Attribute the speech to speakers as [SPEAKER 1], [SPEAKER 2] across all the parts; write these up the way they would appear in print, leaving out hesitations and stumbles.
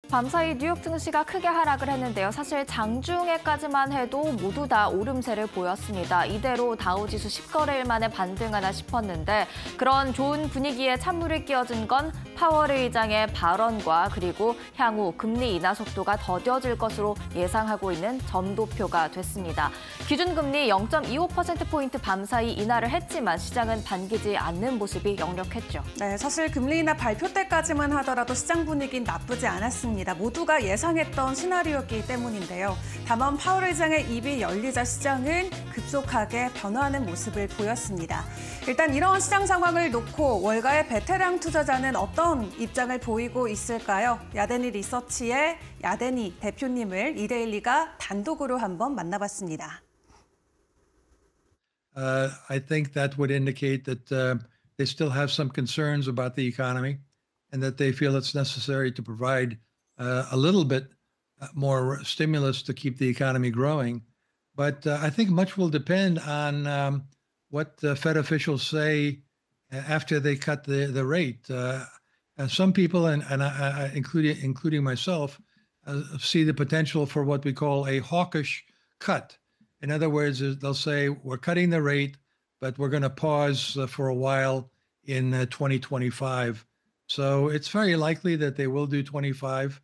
[SPEAKER 1] 밤사이 뉴욕 증시가 크게 하락을 했는데요. 사실 장중에까지만 해도 모두 다 오름세를 보였습니다. 이대로 다우지수 10거래일 만에 반등하나 싶었는데 그런 좋은 분위기에 찬물을 끼얹은 건 파월 의장의 발언과 그리고 향후 금리 인하 속도가 더뎌질 것으로 예상하고 있는 점도표가 됐습니다. 기준금리 0.25%포인트 밤사이 인하를 했지만 시장은 반기지 않는 모습이 역력했죠.
[SPEAKER 2] 네, 사실 금리 인하 발표 때까지만 하더라도 시장 분위기는 나쁘지 않았습니다. 모두가 예상했던 시나리오였기 때문인데요. 다만 파월 의장의 입이 열리자 시장은 급속하게 변화하는 모습을 보였습니다. 일단 이런 시장 상황을 놓고 월가의 베테랑 투자자는 어떤 입장을 보이고 있을까요? 야데니 리서치의 야데니 대표님을 이데일리가 단독으로 한번 만나봤습니다.
[SPEAKER 3] I think that would indicate that they still have some concerns about the economy and that they feel it's necessary to provide a little bit more stimulus to keep the economy growing. But I think much will depend on what the Fed officials say after they cut the rate. Some people, and including myself, see the potential for what we call a hawkish cut. In other words, they'll say, we're cutting the rate, but we're going to pause for a while in 2025. So it's very likely that they will do 25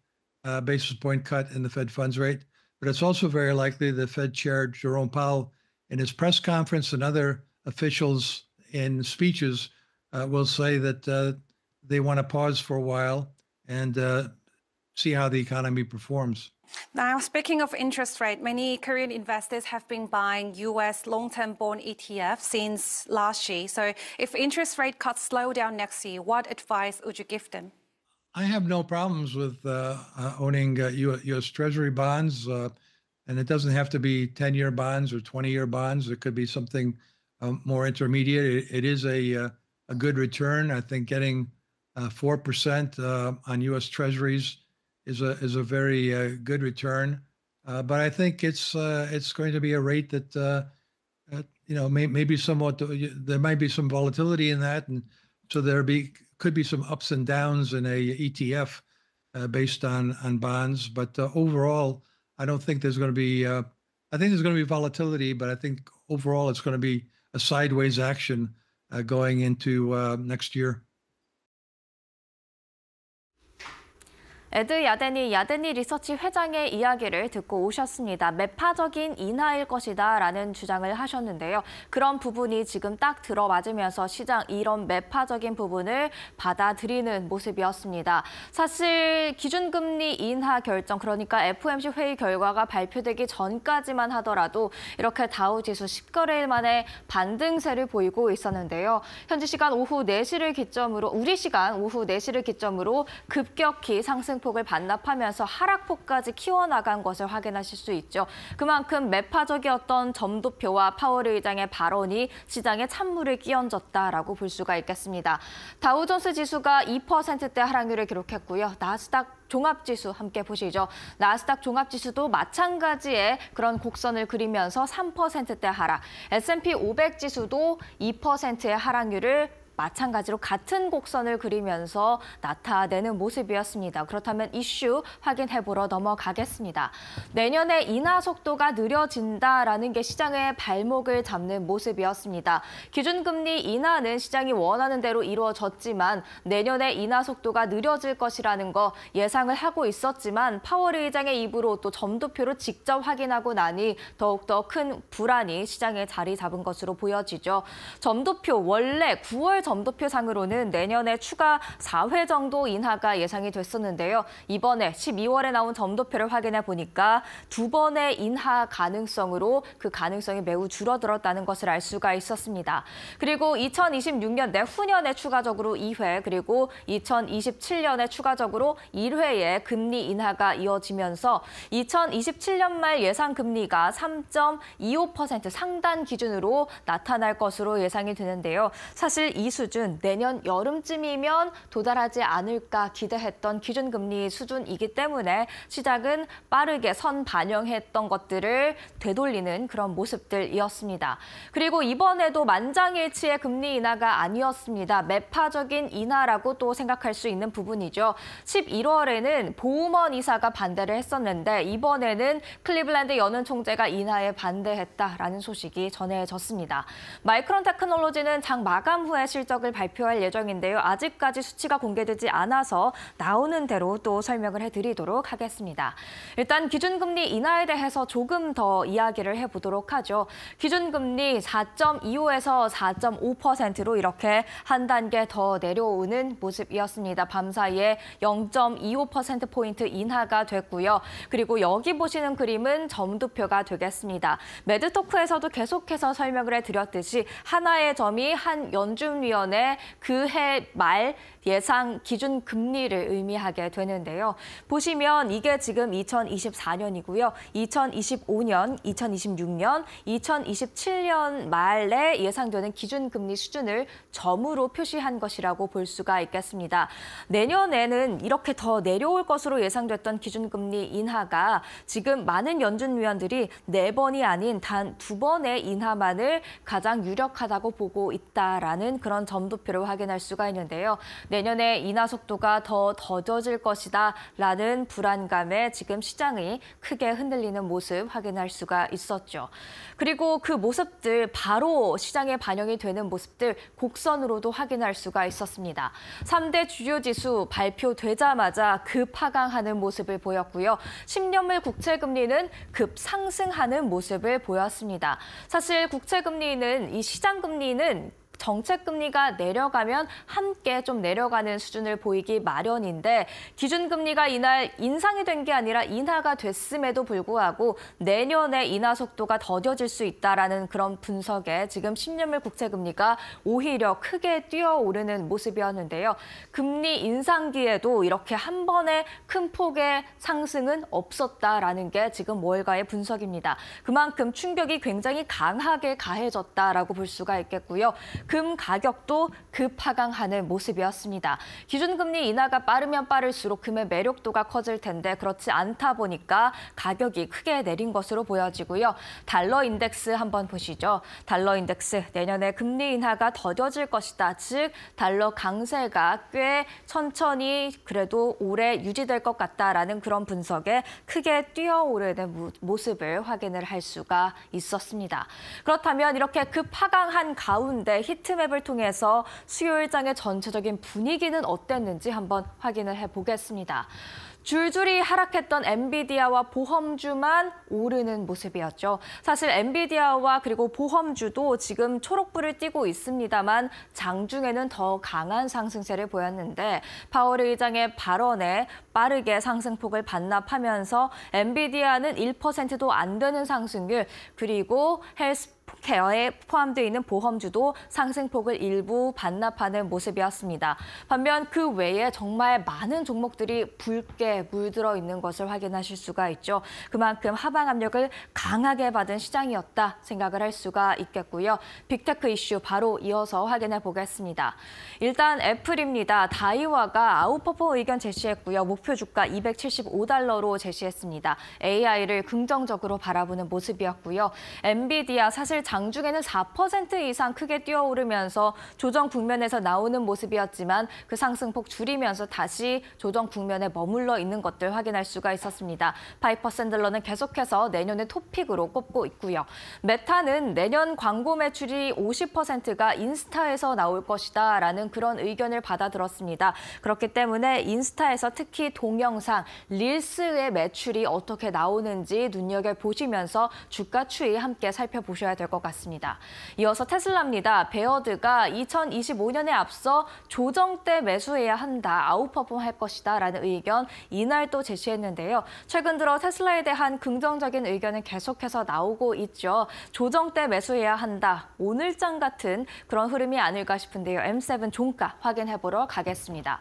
[SPEAKER 3] basis point cut in the Fed funds rate. But it's also very likely the Fed Chair Jerome Powell, in his press conference and other officials in speeches, will say that they want to pause for a while and see how the economy performs.
[SPEAKER 2] Now, speaking of interest rate, many Korean investors have been buying U.S. long-term bond ETF since last year. So if interest rate cuts slow down next year, what advice would you give them?
[SPEAKER 3] I have no problems with owning U.S. Treasury bonds, and it doesn't have to be 10-year bonds or 20-year bonds. It could be something more intermediate. It is a good return. I think getting 4% on U.S. Treasuries is a very good return, but I think it's going to be a rate that maybe somewhat there might be some volatility in that, and so could be some ups and downs in a ETF based on bonds. But overall, I don't think there's going to be. I think there's going to be volatility, but I think overall it's going to be a sideways action going into next year.
[SPEAKER 1] 에드 야데니 리서치 회장의 이야기를 듣고 오셨습니다. 매파적인 인하일 것이다라는 주장을 하셨는데요. 그런 부분이 지금 딱 들어맞으면서 시장 이런 매파적인 부분을 받아들이는 모습이었습니다. 사실 기준금리 인하 결정, 그러니까 FOMC 회의 결과가 발표되기 전까지만 하더라도 이렇게 다우지수 10거래일 만에 반등세를 보이고 있었는데요. 현지 시간 오후 4시를 기점으로, 우리 시간 오후 4시를 기점으로 급격히 상승폭을 반납하면서 하락폭까지 키워나간 것을 확인하실 수 있죠. 그만큼 매파적이었던 점도표와 파월 의장의 발언이 시장에 찬물을 끼얹었다라고 볼 수가 있겠습니다. 다우존스 지수가 2%대 하락률을 기록했고요. 나스닥 종합지수 함께 보시죠. 나스닥 종합지수도 마찬가지의 그런 곡선을 그리면서 3%대 하락, S&P 500 지수도 2%의 하락률을 마찬가지로 같은 곡선을 그리면서 나타내는 모습이었습니다. 그렇다면 이슈 확인해보러 넘어가겠습니다. 내년에 인하 속도가 느려진다라는 게 시장의 발목을 잡는 모습이었습니다. 기준금리 인하는 시장이 원하는 대로 이루어졌지만 내년에 인하 속도가 느려질 것이라는 거 예상을 하고 있었지만 파월 의장의 입으로 또 점도표로 직접 확인하고 나니 더욱더 큰 불안이 시장에 자리 잡은 것으로 보여지죠. 점도표 원래 9월 점도표상으로는 내년에 추가 4회 정도 인하가 예상이 됐었는데요. 이번에 12월에 나온 점도표를 확인해 보니까 2번의 인하 가능성으로 그 가능성이 매우 줄어들었다는 것을 알 수가 있었습니다. 그리고 2026년 내후년에 추가적으로 2회, 그리고 2027년에 추가적으로 1회의 금리 인하가 이어지면서 2027년 말 예상 금리가 3.25% 상단 기준으로 나타날 것으로 예상이 되는데요. 사실 이 수준 내년 여름쯤이면 도달하지 않을까 기대했던 기준금리 수준이기 때문에 시장은 빠르게 선반영했던 것들을 되돌리는 그런 모습들이었습니다. 그리고 이번에도 만장일치의 금리 인하가 아니었습니다. 매파적인 인하라고 또 생각할 수 있는 부분이죠. 11월에는 보우먼 이사가 반대를 했었는데 이번에는 클리블랜드 연은 총재가 인하에 반대했다라는 소식이 전해졌습니다. 마이크론 테크놀로지는 장 마감 후에 실적을 발표할 예정인데요. 아직까지 수치가 공개되지 않아서 나오는 대로 또 설명을 해드리도록 하겠습니다. 일단 기준금리 인하에 대해서 조금 더 이야기를 해보도록 하죠. 기준금리 4.25에서 4.5%로 이렇게 한 단계 더 내려오는 모습이었습니다. 밤사이에 0.25%포인트 인하가 됐고요. 그리고 여기 보시는 그림은 점도표가 되겠습니다. 매드토크에서도 계속해서 설명을 해드렸듯이 하나의 점이 한 연준위원회 그해 말 예상 기준 금리를 의미하게 되는데요. 보시면 이게 지금 2024년이고요. 2025년, 2026년, 2027년 말에 예상되는 기준 금리 수준을 점으로 표시한 것이라고 볼 수가 있겠습니다. 내년에는 이렇게 더 내려올 것으로 예상됐던 기준 금리 인하가 지금 많은 연준 위원들이 4번이 아닌 단 2번의 인하만을 가장 유력하다고 보고 있다라는 그런 점도표를 확인할 수가 있는데요. 내년에 인하 속도가 더 더뎌질 것이다라는 불안감에 지금 시장이 크게 흔들리는 모습 확인할 수가 있었죠. 그리고 그 모습들 바로 시장에 반영이 되는 모습들 곡선으로도 확인할 수가 있었습니다. 3대 주요 지수 발표되자마자 급하강하는 모습을 보였고요. 10년물 국채금리는 급상승하는 모습을 보였습니다. 사실 국채금리는 이 시장금리는 정책금리가 내려가면 함께 좀 내려가는 수준을 보이기 마련인데 기준금리가 이날 인상이 된 게 아니라 인하가 됐음에도 불구하고 내년에 인하 속도가 더뎌질 수 있다라는 그런 분석에 지금 10년물 국채금리가 오히려 크게 뛰어오르는 모습이었는데요. 금리 인상기에도 이렇게 한 번에 큰 폭의 상승은 없었다라는 게 지금 월가의 분석입니다. 그만큼 충격이 굉장히 강하게 가해졌다라고 볼 수가 있겠고요. 금 가격도 급하강하는 모습이었습니다. 기준금리 인하가 빠르면 빠를수록 금의 매력도가 커질 텐데 그렇지 않다 보니까 가격이 크게 내린 것으로 보여지고요. 달러 인덱스 한번 보시죠. 달러 인덱스 내년에 금리 인하가 더뎌질 것이다. 즉 달러 강세가 꽤 천천히 그래도 오래 유지될 것 같다라는 그런 분석에 크게 뛰어오르는 모습을 확인을 할 수가 있었습니다. 그렇다면 이렇게 급하강한 가운데 히트맵을 통해서 수요일장의 전체적인 분위기는 어땠는지 한번 확인을 해보겠습니다. 줄줄이 하락했던 엔비디아와 보험주만 오르는 모습이었죠. 사실 엔비디아와 그리고 보험주도 지금 초록불을 띠고 있습니다만 장중에는 더 강한 상승세를 보였는데 파월 의장의 발언에 빠르게 상승폭을 반납하면서 엔비디아는 1%도 안 되는 상승률 그리고 헬스케어에 포함되어 있는 보험주도 상승폭을 일부 반납하는 모습이었습니다. 반면 그 외에 정말 많은 종목들이 붉게 물들어 있는 것을 확인하실 수가 있죠. 그만큼 하방 압력을 강하게 받은 시장이었다 생각을 할 수가 있겠고요. 빅테크 이슈 바로 이어서 확인해 보겠습니다. 일단 애플입니다. 다이와가 아웃퍼폼 의견 제시했고요. 목표 주가 $275로 제시했습니다. AI를 긍정적으로 바라보는 모습이었고요. 엔비디아 사실 장중에는 4% 이상 크게 뛰어오르면서 조정 국면에서 나오는 모습이었지만 그 상승폭 줄이면서 다시 조정 국면에 머물러 있는 것들 확인할 수가 있었습니다. 파이퍼 샌들러는 계속해서 내년의 토픽으로 꼽고 있고요. 메타는 내년 광고 매출이 50%가 인스타에서 나올 것이다라는 그런 의견을 받아들었습니다. 그렇기 때문에 인스타에서 특히 동영상, 릴스의 매출이 어떻게 나오는지 눈여겨보시면서 주가 추이 함께 살펴보셔야 될 것 같습니다. 이어서 테슬라입니다. 베어드가 2025년에 앞서 조정 때 매수해야 한다, 아웃퍼폼 할 것이다라는 의견 이날 또 제시했는데요. 최근 들어 테슬라에 대한 긍정적인 의견은 계속해서 나오고 있죠. 조정 때 매수해야 한다. 오늘장 같은 그런 흐름이 아닐까 싶은데요. M7 종가 확인해보러 가겠습니다.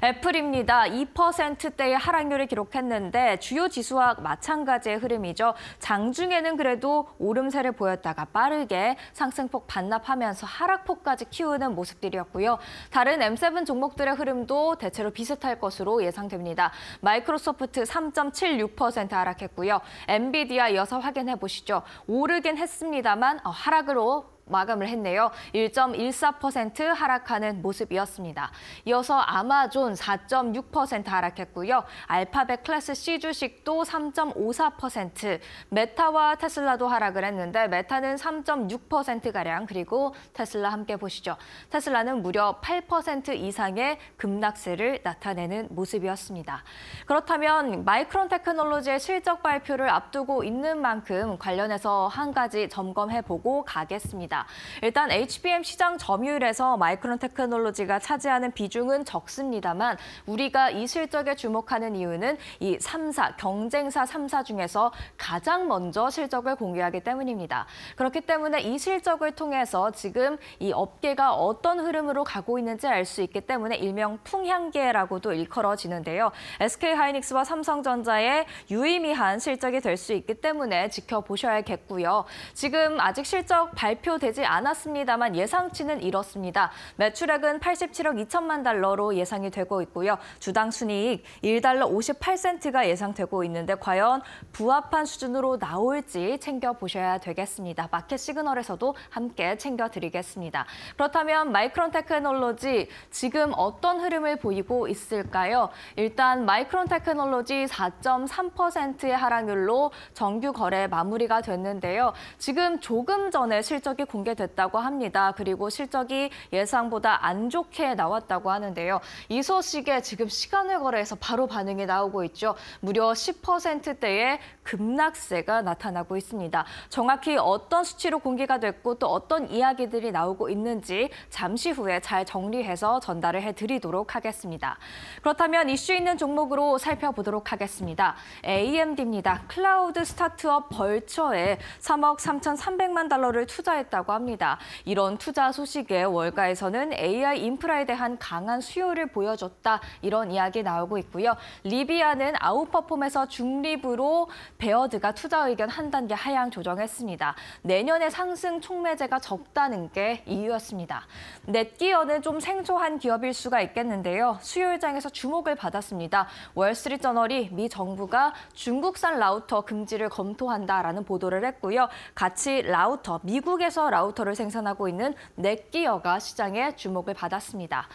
[SPEAKER 1] 애플입니다. 2%대의 하락률을 기록했는데 주요 지수와 마찬가지의 흐름이죠. 장중에는 그래도 오름세를 보였다가 빠르게 상승폭 반납하면서 하락폭까지 키우는 모습들이었고요. 다른 M7 종목들의 흐름도 대체로 비슷할 것으로 예상됩니다. 마이크로소프트 3.76% 하락했고요. 엔비디아 이어서 확인해 보시죠. 오르긴 했습니다만 하락으로 마감을 했네요. 1.14% 하락하는 모습이었습니다. 이어서 아마존 4.6% 하락했고요. 알파벳 클래스 C 주식도 3.54%, 메타와 테슬라도 하락을 했는데 메타는 3.6%가량, 그리고 테슬라 함께 보시죠. 테슬라는 무려 8% 이상의 급락세를 나타내는 모습이었습니다. 그렇다면 마이크론 테크놀로지의 실적 발표를 앞두고 있는 만큼 관련해서 한 가지 점검해보고 가겠습니다. 일단 HBM 시장 점유율에서 마이크론 테크놀로지가 차지하는 비중은 적습니다만 우리가 이 실적에 주목하는 이유는 이 3사, 경쟁사 3사 중에서 가장 먼저 실적을 공개하기 때문입니다. 그렇기 때문에 이 실적을 통해서 지금 이 업계가 어떤 흐름으로 가고 있는지 알 수 있기 때문에 일명 풍향계라고도 일컬어지는데요. SK하이닉스와 삼성전자의 유의미한 실적이 될 수 있기 때문에 지켜보셔야겠고요. 지금 아직 실적 발표되지 않았습니다만 예상치는 이렇습니다. 매출액은 87억 2천만 달러로 예상이 되고 있고요. 주당 순이익 1달러 58센트가 예상되고 있는데 과연 부합한 수준으로 나올지 챙겨보셔야 되겠습니다. 마켓 시그널에서도 함께 챙겨드리겠습니다. 그렇다면 마이크론 테크놀로지 지금 어떤 흐름을 보이고 있을까요? 일단 마이크론 테크놀로지 4.3%의 하락률로 정규 거래 마무리가 됐는데요. 지금 조금 전에 실적이 공개됐다고 합니다. 그리고 실적이 예상보다 안 좋게 나왔다고 하는데요. 이 소식에 지금 시간을 거래해서 바로 반응이 나오고 있죠. 무려 10%대의 급락세가 나타나고 있습니다. 정확히 어떤 수치로 공개가 됐고 또 어떤 이야기들이 나오고 있는지 잠시 후에 잘 정리해서 전달을 해드리도록 하겠습니다. 그렇다면 이슈 있는 종목으로 살펴보도록 하겠습니다. AMD입니다. 클라우드 스타트업 벌처에 3억 3,300만 달러를 투자했다고 합니다. 이런 투자 소식에 월가에서는 AI 인프라에 대한 강한 수요를 보여줬다, 이런 이야기 나오고 있고요. 리비아는 아웃퍼폼에서 중립으로 베어드가 투자 의견 한 단계 하향 조정했습니다. 내년에 상승 촉매제가 적다는 게 이유였습니다. 넷기어는 좀 생소한 기업일 수가 있겠는데요. 수요일장에서 주목을 받았습니다. 월스트리트저널이 미 정부가 중국산 라우터 금지를 검토한다라는 보도를 했고요. 같이 라우터, 미국에서 라우터를 생산하고 있는 넷기어가 시장에 주목을 받았습니다.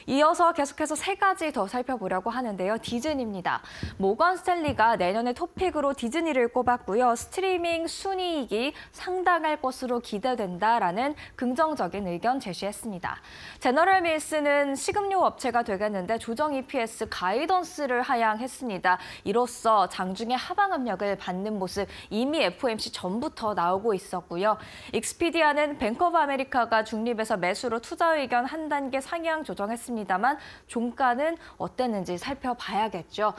[SPEAKER 1] 이어서 계속해서 세 가지 더 살펴보려고 하는데요. 디즈니입니다. 모건 스탠리가 내년의 토픽으로 디즈니를 꼽았고요. 스트리밍 순이익이 상당할 것으로 기대된다라는 긍정적인 의견 제시했습니다. 제너럴 밀스는 식음료 업체가 되겠는데 조정 EPS 가이던스를 하향했습니다. 이로써 장중에 하방 압력을 받는 모습 이미 FOMC 전부터 나오고 있었고요. 익스피디아는 뱅크 오브 아메리카가 중립에서 매수로 투자 의견 한 단계 상향 조정했습니다. 다만 종가는 어땠는지 살펴봐야겠죠.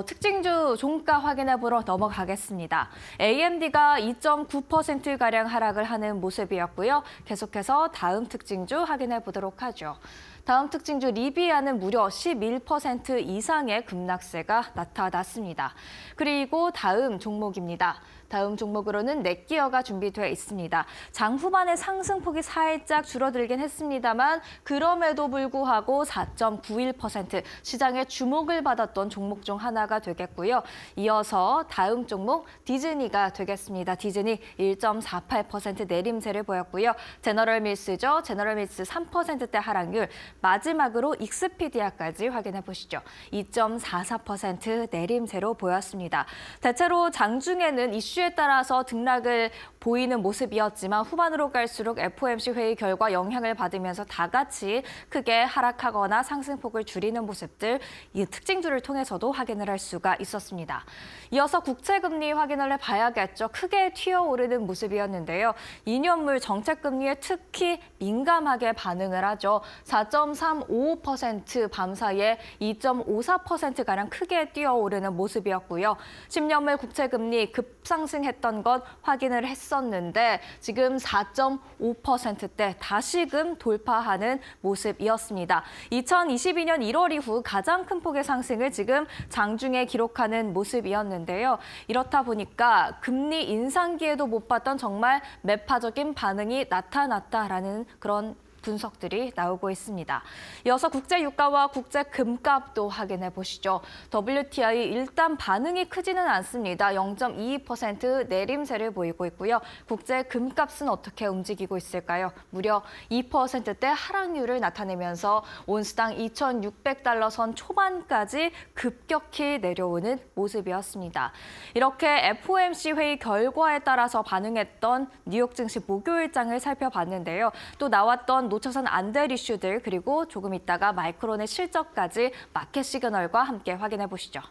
[SPEAKER 1] 특징주 종가 확인해보러 넘어가겠습니다. AMD가 2.9%가량 하락을 하는 모습이었고요. 계속해서 다음 특징주 확인해 보도록 하죠. 다음 특징주 리비아는 무려 11% 이상의 급락세가 나타났습니다. 그리고 다음 종목입니다. 다음 종목으로는 넷기어가 준비되어 있습니다. 장 후반에 상승폭이 살짝 줄어들긴 했습니다만 그럼에도 불구하고 4.91% 시장의 주목을 받았던 종목 중 하나가 되겠고요. 이어서 다음 종목 디즈니가 되겠습니다. 디즈니 1.48% 내림세를 보였고요. 제너럴 밀스죠. 제너럴 밀스 3%대 하락률. 마지막으로 익스피디아까지 확인해 보시죠. 2.44% 내림세로 보였습니다. 대체로 장중에는 이슈에 따라서 등락을 보이는 모습이었지만 후반으로 갈수록 FOMC 회의 결과 영향을 받으면서 다 같이 크게 하락하거나 상승폭을 줄이는 모습들, 이 특징주를 통해서도 확인을 할 수가 있었습니다. 이어서 국채금리 확인을 해봐야겠죠. 크게 튀어오르는 모습이었는데요. 2년물 정책금리에 특히 민감하게 반응을 하죠. 0.35% 밤 사이에 2.54%가량 크게 뛰어오르는 모습이었고요. 10년물 국채금리 급상승했던 것 확인을 했었는데 지금 4.5%대 다시금 돌파하는 모습이었습니다. 2022년 1월 이후 가장 큰 폭의 상승을 지금 장중에 기록하는 모습이었는데요. 이렇다 보니까 금리 인상기에도 못 봤던 정말 매파적인 반응이 나타났다라는 그런 분석들이 나오고 있습니다. 이어서 국제 유가와 국제 금값도 확인해 보시죠. WTI 일단 반응이 크지는 않습니다. 0.22% 내림세를 보이고 있고요. 국제 금값은 어떻게 움직이고 있을까요? 무려 2%대 하락률을 나타내면서 온스당 2,600달러 선 초반까지 급격히 내려오는 모습이었습니다. 이렇게 FOMC 회의 결과에 따라서 반응했던 뉴욕 증시 목요일장을 살펴봤는데요. 또 나왔던 놓쳐선 안 될 이슈들 그리고 조금 있다가 마이크론의 실적까지 마켓 시그널과 함께 확인해 보시죠.